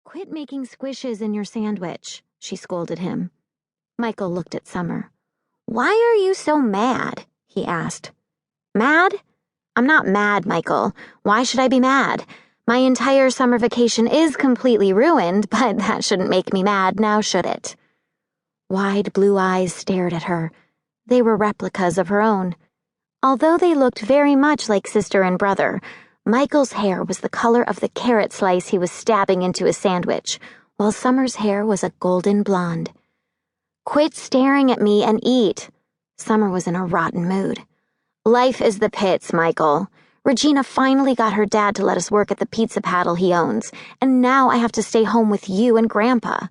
"Quit making squishes in your sandwich," she scolded him. Michael looked at Summer. "Why are you so mad?" he asked. "Mad? I'm not mad, Michael. Why should I be mad? My entire summer vacation is completely ruined, but that shouldn't make me mad, now should it?" Wide blue eyes stared at her. They were replicas of her own. Although they looked very much like sister and brother, Michael's hair was the color of the carrot slice he was stabbing into his sandwich, while Summer's hair was a golden blonde. "Quit staring at me and eat." Summer was in a rotten mood. "Life is the pits, Michael. Regina finally got her dad to let us work at the pizza paddle he owns, and now I have to stay home with you and Grandpa.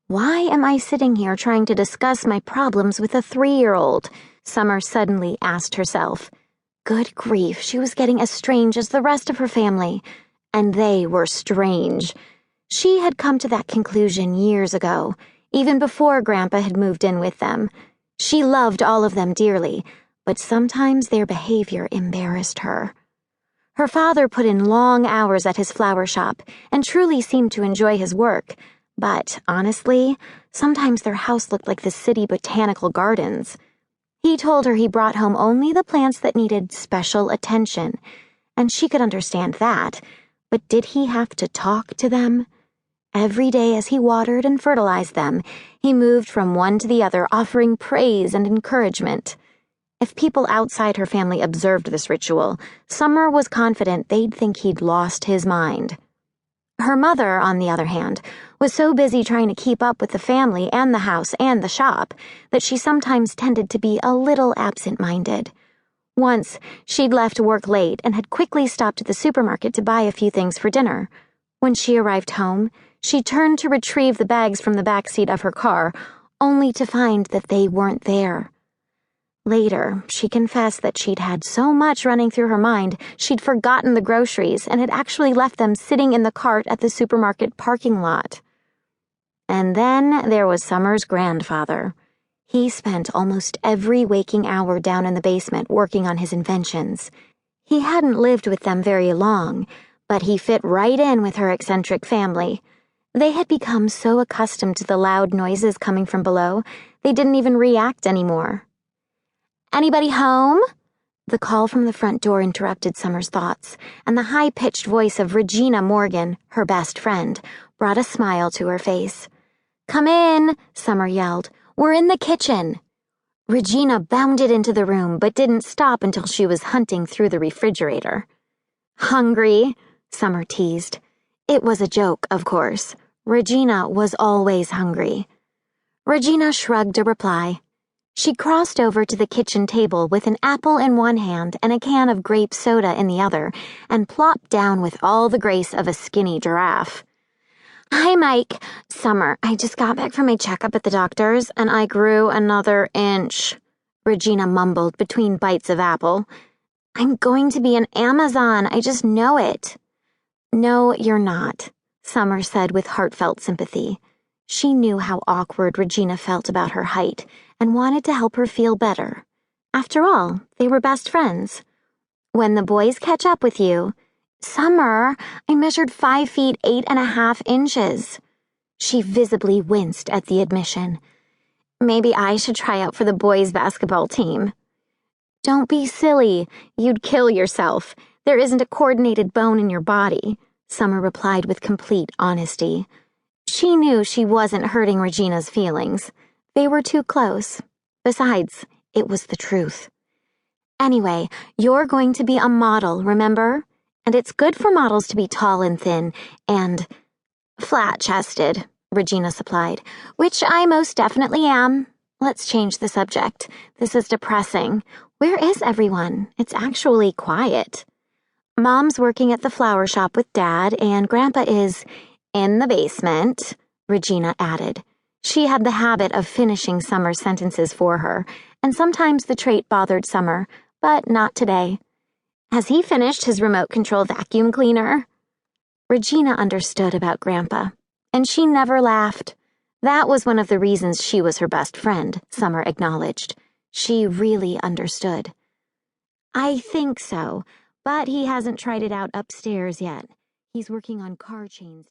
Why am I sitting here trying to discuss my problems with a 3-year-old? Summer suddenly asked herself. Good grief, she was getting as strange as the rest of her family. And they were strange. She had come to that conclusion years ago, even before Grandpa had moved in with them. She loved all of them dearly, but sometimes their behavior embarrassed her. Her father put in long hours at his flower shop and truly seemed to enjoy his work, but, honestly, sometimes their house looked like the city botanical gardens. He told her he brought home only the plants that needed special attention, and she could understand that, but did he have to talk to them? Every day as he watered and fertilized them, he moved from one to the other, offering praise and encouragement. If people outside her family observed this ritual, Summer was confident they'd think he'd lost his mind. Her mother, on the other hand, was so busy trying to keep up with the family and the house and the shop that she sometimes tended to be a little absent-minded. Once, she'd left work late and had quickly stopped at the supermarket to buy a few things for dinner. When she arrived home, she turned to retrieve the bags from the back seat of her car, only to find that they weren't there. Later, she confessed that she'd had so much running through her mind, she'd forgotten the groceries and had actually left them sitting in the cart at the supermarket parking lot. And then there was Summer's grandfather. He spent almost every waking hour down in the basement working on his inventions. He hadn't lived with them very long, but he fit right in with her eccentric family. They had become so accustomed to the loud noises coming from below, they didn't even react anymore. "Anybody home?" The call from the front door interrupted Summer's thoughts, and the high-pitched voice of Regina Morgan, her best friend, brought a smile to her face. "Come in," Summer yelled. "We're in the kitchen." Regina bounded into the room, but didn't stop until she was hunting through the refrigerator. "Hungry?" Summer teased. It was a joke, of course. Regina was always hungry. Regina shrugged a reply. She crossed over to the kitchen table with an apple in one hand and a can of grape soda in the other, and plopped down with all the grace of a skinny giraffe. "Hi, Mike. Summer, I just got back from my checkup at the doctor's, and I grew another inch," Regina mumbled between bites of apple. "I'm going to be an Amazon, I just know it." "No, you're not," Summer said with heartfelt sympathy. She knew how awkward Regina felt about her height and wanted to help her feel better. After all, they were best friends. "When the boys catch up with you..." "Summer, I measured 5 feet 8.5 inches. She visibly winced at the admission. "Maybe I should try out for the boys' basketball team." "Don't be silly. You'd kill yourself. There isn't a coordinated bone in your body," Summer replied with complete honesty. She knew she wasn't hurting Regina's feelings. They were too close. Besides, it was the truth. "Anyway, you're going to be a model, remember? And it's good for models to be tall and thin, and flat-chested," Regina supplied, "which I most definitely am. Let's change the subject. This is depressing. Where is everyone? It's actually quiet." "Mom's working at the flower shop with Dad, and Grandpa is in the basement," Regina added. She had the habit of finishing Summer's sentences for her, and sometimes the trait bothered Summer, but not today. "Has he finished his remote control vacuum cleaner?" Regina understood about Grandpa, and she never laughed. That was one of the reasons she was her best friend, Summer acknowledged. She really understood. "I think so, but he hasn't tried it out upstairs yet. He's working on car chains today."